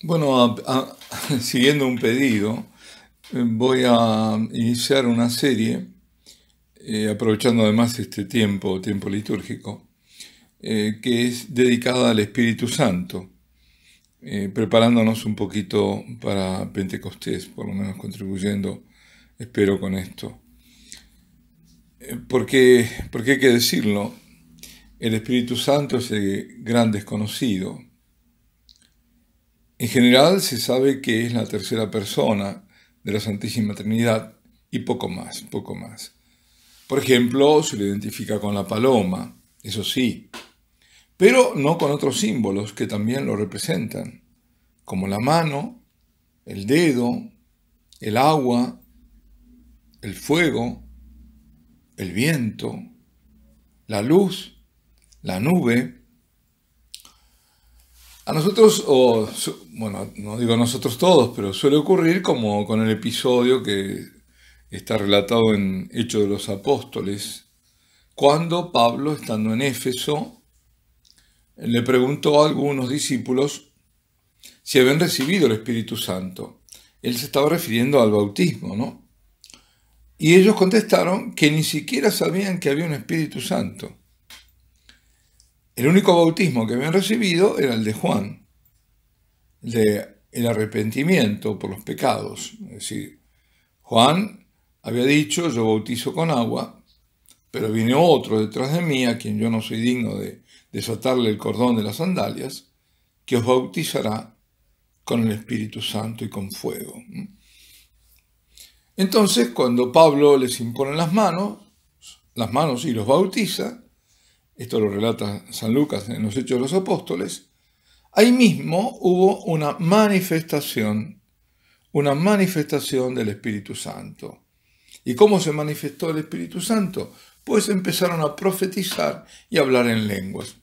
Bueno, siguiendo un pedido, voy a iniciar una serie, aprovechando además este tiempo litúrgico, que es dedicada al Espíritu Santo, preparándonos un poquito para Pentecostés, por lo menos contribuyendo, espero, con esto. Porque hay que decirlo, el Espíritu Santo es el gran desconocido. En general se sabe que es la tercera persona de la Santísima Trinidad y poco más, poco más. Por ejemplo, se lo identifica con la paloma, eso sí, pero no con otros símbolos que también lo representan, como la mano, el dedo, el agua, el fuego, el viento, la luz, la nube. A nosotros, bueno, no digo nosotros todos, pero suele ocurrir como con el episodio que está relatado en Hechos de los Apóstoles, cuando Pablo, estando en Éfeso, le preguntó a algunos discípulos si habían recibido el Espíritu Santo. Él se estaba refiriendo al bautismo, ¿no? Y ellos contestaron que ni siquiera sabían que había un Espíritu Santo. El único bautismo que habían recibido era el de Juan, el arrepentimiento por los pecados. Es decir, Juan había dicho: yo bautizo con agua, pero viene otro detrás de mí, a quien yo no soy digno de desatarle el cordón de las sandalias, que os bautizará con el Espíritu Santo y con fuego. Entonces, cuando Pablo les impone las manos y los bautiza, esto lo relata San Lucas en los Hechos de los Apóstoles, ahí mismo hubo una manifestación del Espíritu Santo. ¿Y cómo se manifestó el Espíritu Santo? Pues empezaron a profetizar y a hablar en lenguas.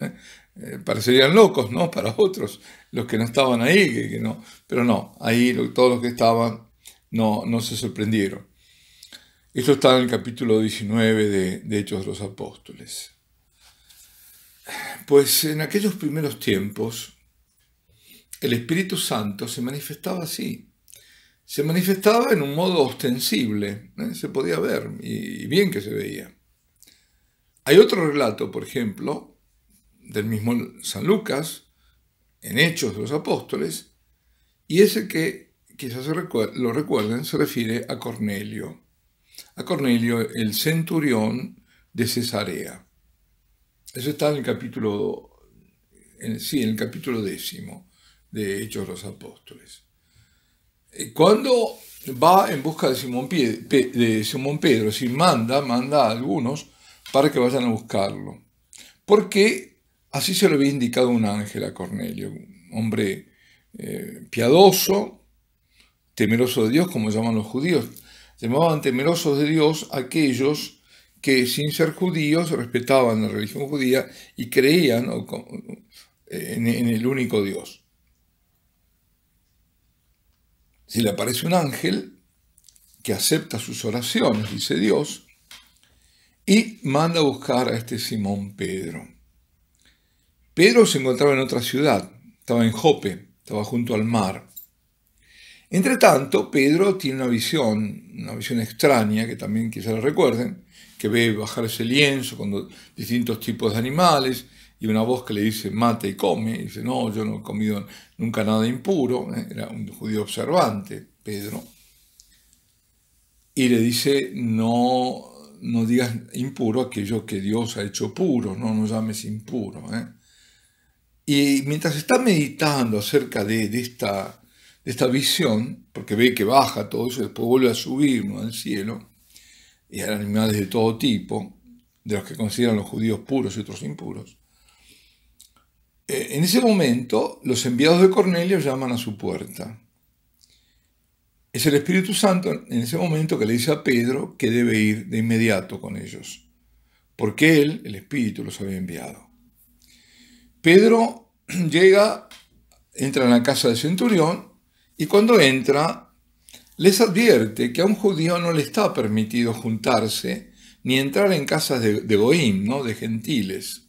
Parecerían locos, ¿no? Para otros, los que no estaban ahí, que no. Pero no, ahí todos los que estaban no se sorprendieron. Esto está en el capítulo 19 de Hechos de los Apóstoles. Pues en aquellos primeros tiempos, el Espíritu Santo se manifestaba así. Se manifestaba en un modo ostensible, se podía ver, y bien que se veía. Hay otro relato, por ejemplo, del mismo San Lucas, en Hechos de los Apóstoles, y ese que quizás lo recuerden, se refiere a Cornelio. A Cornelio, el centurión de Cesarea. Eso está en el capítulo 10 de Hechos de los Apóstoles. Cuando va en busca de Simón Pedro, es decir, manda a algunos para que vayan a buscarlo, porque así se lo había indicado un ángel a Cornelio, un hombre piadoso, temeroso de Dios, como llaman los judíos. Llamaban temerosos de Dios aquellos que, sin ser judíos, respetaban la religión judía y creían en el único Dios. Si le aparece un ángel que acepta sus oraciones, dice Dios, y manda a buscar a este Simón Pedro. Pedro se encontraba en otra ciudad, estaba en Jope, estaba junto al mar. Entre tanto, Pedro tiene una visión extraña, que también quizás lo recuerden, que ve bajar ese lienzo con distintos tipos de animales y una voz que le dice: mata y come. Y dice: no, yo no he comido nunca nada impuro. Era un judío observante, Pedro. Y le dice: no digas impuro aquello que Dios ha hecho puro, no llames impuro. Y mientras está meditando acerca de esta visión, porque ve que baja todo eso y después vuelve a subir, ¿no?, al cielo, y hay animales de todo tipo, de los que consideran los judíos puros y otros impuros. En ese momento, los enviados de Cornelio llaman a su puerta. Es el Espíritu Santo en ese momento que le dice a Pedro que debe ir de inmediato con ellos, porque él, el Espíritu, los había enviado. Pedro entra en la casa del centurión, y cuando entra, les advierte que a un judío no le está permitido juntarse ni entrar en casas de goim, ¿no?, de gentiles,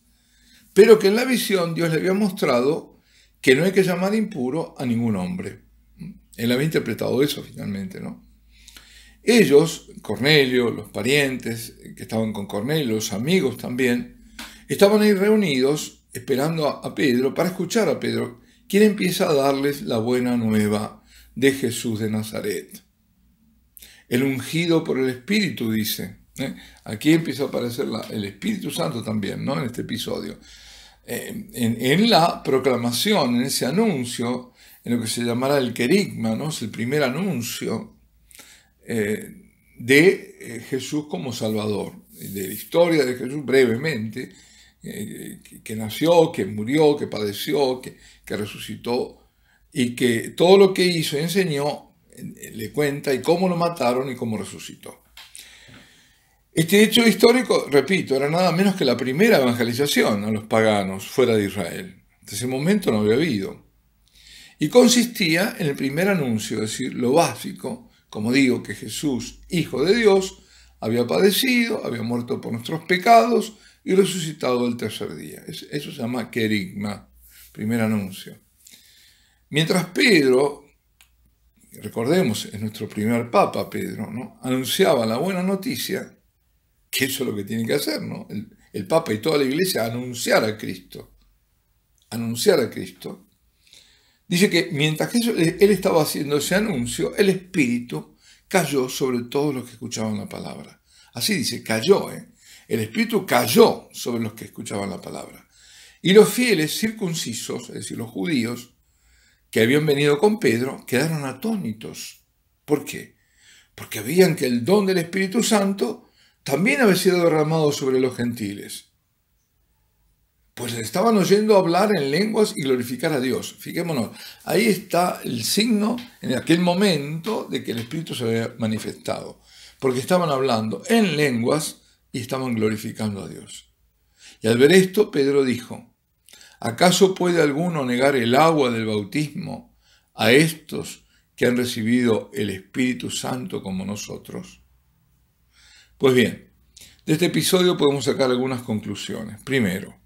pero que en la visión Dios le había mostrado que no hay que llamar impuro a ningún hombre. Él había interpretado eso finalmente, ¿no? Ellos, Cornelio, los parientes que estaban con Cornelio, los amigos también, estaban ahí reunidos esperando a Pedro para escuchar a Pedro, quien empieza a darles la buena nueva de Jesús de Nazaret. El ungido por el Espíritu, dice. Aquí empieza a aparecer el Espíritu Santo también, ¿no? En este episodio. En la proclamación, en ese anuncio, en lo que se llamará el querigma, ¿no? Es el primer anuncio de Jesús como Salvador, de la historia de Jesús brevemente, que nació, que murió, que padeció, que resucitó, y que todo lo que hizo y enseñó le cuenta, y cómo lo mataron y cómo resucitó. Este hecho histórico, repito, era nada menos que la primera evangelización a los paganos fuera de Israel. Hasta ese momento no había habido. Y consistía en el primer anuncio, es decir, lo básico, como digo, que Jesús, Hijo de Dios, había padecido, había muerto por nuestros pecados y resucitado el tercer día. Eso se llama querigma, primer anuncio. Mientras Pedro, recordemos, es nuestro primer papa Pedro, ¿no?, anunciaba la buena noticia, que eso es lo que tiene que hacer, ¿no? El papa y toda la iglesia, anunciar a Cristo. Anunciar a Cristo. Dice que mientras que él estaba haciendo ese anuncio, el Espíritu cayó sobre todos los que escuchaban la palabra. Así dice, cayó, El Espíritu cayó sobre los que escuchaban la palabra. Y los fieles circuncisos, es decir, los judíos, que habían venido con Pedro, quedaron atónitos. ¿Por qué? Porque veían que el don del Espíritu Santo también había sido derramado sobre los gentiles. Pues estaban oyendo hablar en lenguas y glorificar a Dios. Fijémonos, ahí está el signo en aquel momento de que el Espíritu se había manifestado. Porque estaban hablando en lenguas y estaban glorificando a Dios. Y al ver esto, Pedro dijo, ¿acaso puede alguno negar el agua del bautismo a estos que han recibido el Espíritu Santo como nosotros? Pues bien, de este episodio podemos sacar algunas conclusiones. Primero,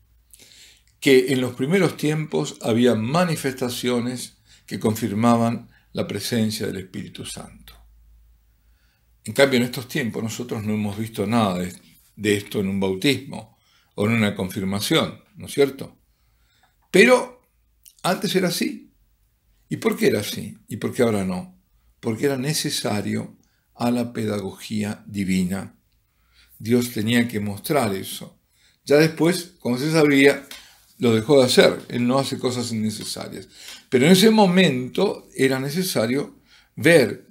que en los primeros tiempos había manifestaciones que confirmaban la presencia del Espíritu Santo. En cambio, en estos tiempos nosotros no hemos visto nada de esto en un bautismo o en una confirmación, ¿no es cierto? Pero antes era así. ¿Y por qué era así? ¿Y por qué ahora no? Porque era necesario a la pedagogía divina. Dios tenía que mostrar eso. Ya después, como se sabría, lo dejó de hacer. Él no hace cosas innecesarias. Pero en ese momento era necesario ver,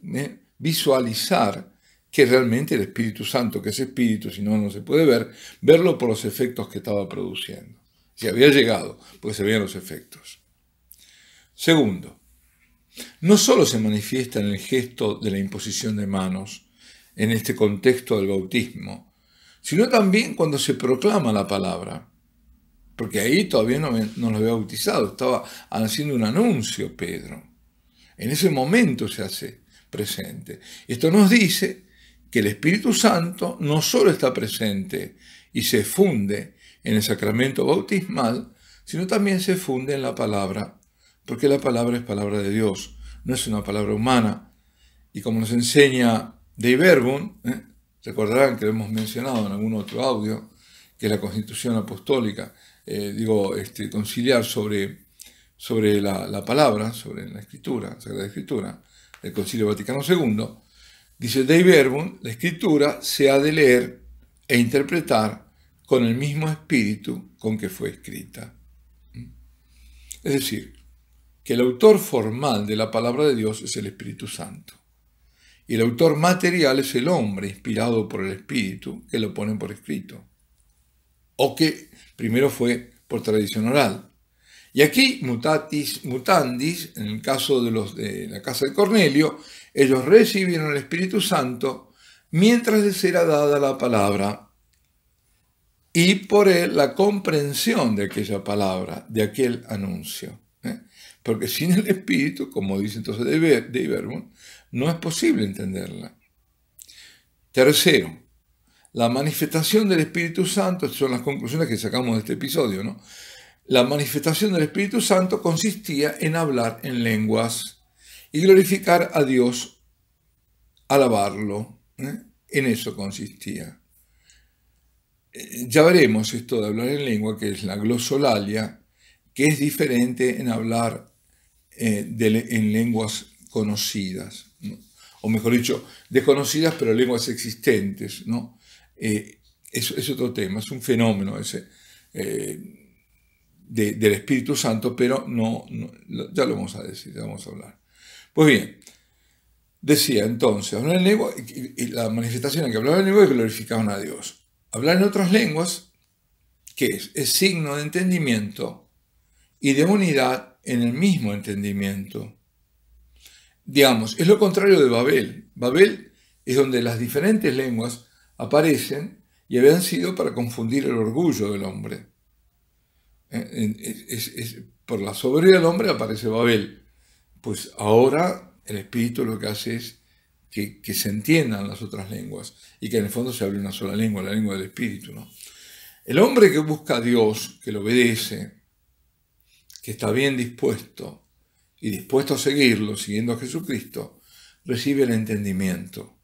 visualizar que realmente el Espíritu Santo, que es Espíritu, si no, no se puede ver, verlo por los efectos que estaba produciendo. Si había llegado, porque se veían los efectos. Segundo, no solo se manifiesta en el gesto de la imposición de manos, en este contexto del bautismo, sino también cuando se proclama la palabra, porque ahí todavía no lo había bautizado, estaba haciendo un anuncio Pedro. En ese momento se hace presente. Esto nos dice que el Espíritu Santo no solo está presente y se funde en el sacramento bautismal, sino también se funde en la palabra, porque la palabra es palabra de Dios, no es una palabra humana. Y como nos enseña Dei Verbum, recordarán que lo hemos mencionado en algún otro audio, que es la Constitución Apostólica, conciliar sobre la palabra, sobre la Escritura, Sagrada Escritura, del Concilio Vaticano II, dice Dei Verbum, la Escritura se ha de leer e interpretar con el mismo espíritu con que fue escrita. Es decir, que el autor formal de la palabra de Dios es el Espíritu Santo. Y el autor material es el hombre inspirado por el Espíritu que lo pone por escrito. O que primero fue por tradición oral. Y aquí, mutatis mutandis, en el caso de los de la casa de Cornelio, ellos recibieron el Espíritu Santo mientras les era dada la palabra y por él la comprensión de aquella palabra, de aquel anuncio. Porque sin el Espíritu, como dice entonces Dei Verbum, no es posible entenderla. Tercero, la manifestación del Espíritu Santo, son las conclusiones que sacamos de este episodio, ¿no? La manifestación del Espíritu Santo consistía en hablar en lenguas y glorificar a Dios, alabarlo. En eso consistía. Ya veremos esto de hablar en lengua, que es la glosolalia, que es diferente en hablar en lenguas conocidas, ¿no? O mejor dicho, desconocidas pero lenguas existentes, ¿no? Es otro tema, es un fenómeno ese del Espíritu Santo, pero ya lo vamos a decir, ya vamos a hablar. Pues bien, decía entonces, hablar en lengua, y la manifestación en que hablaban en lengua es que glorificaban a Dios. Hablar en otras lenguas, ¿qué es? Es signo de entendimiento y de unidad en el mismo entendimiento. Digamos, es lo contrario de Babel. Babel es donde las diferentes lenguas aparecen y habían sido para confundir el orgullo del hombre. Por la soberbia del hombre aparece Babel. Pues ahora el Espíritu lo que hace es que se entiendan las otras lenguas y que en el fondo se hable una sola lengua, la lengua del Espíritu, ¿no? El hombre que busca a Dios, que lo obedece, que está bien dispuesto y dispuesto a seguirlo, siguiendo a Jesucristo, recibe el entendimiento.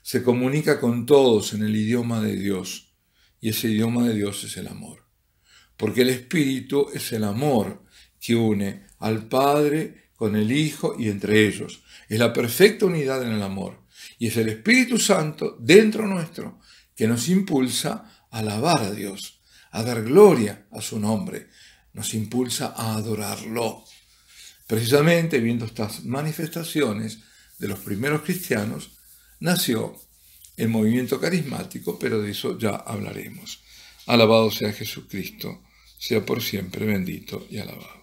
Se comunica con todos en el idioma de Dios, y ese idioma de Dios es el amor. Porque el Espíritu es el amor que une al Padre con el Hijo y entre ellos. Es la perfecta unidad en el amor. Y es el Espíritu Santo dentro nuestro que nos impulsa a alabar a Dios, a dar gloria a su nombre. Nos impulsa a adorarlo. Precisamente viendo estas manifestaciones de los primeros cristianos, nació el movimiento carismático, pero de eso ya hablaremos. Alabado sea Jesucristo, sea por siempre bendito y alabado.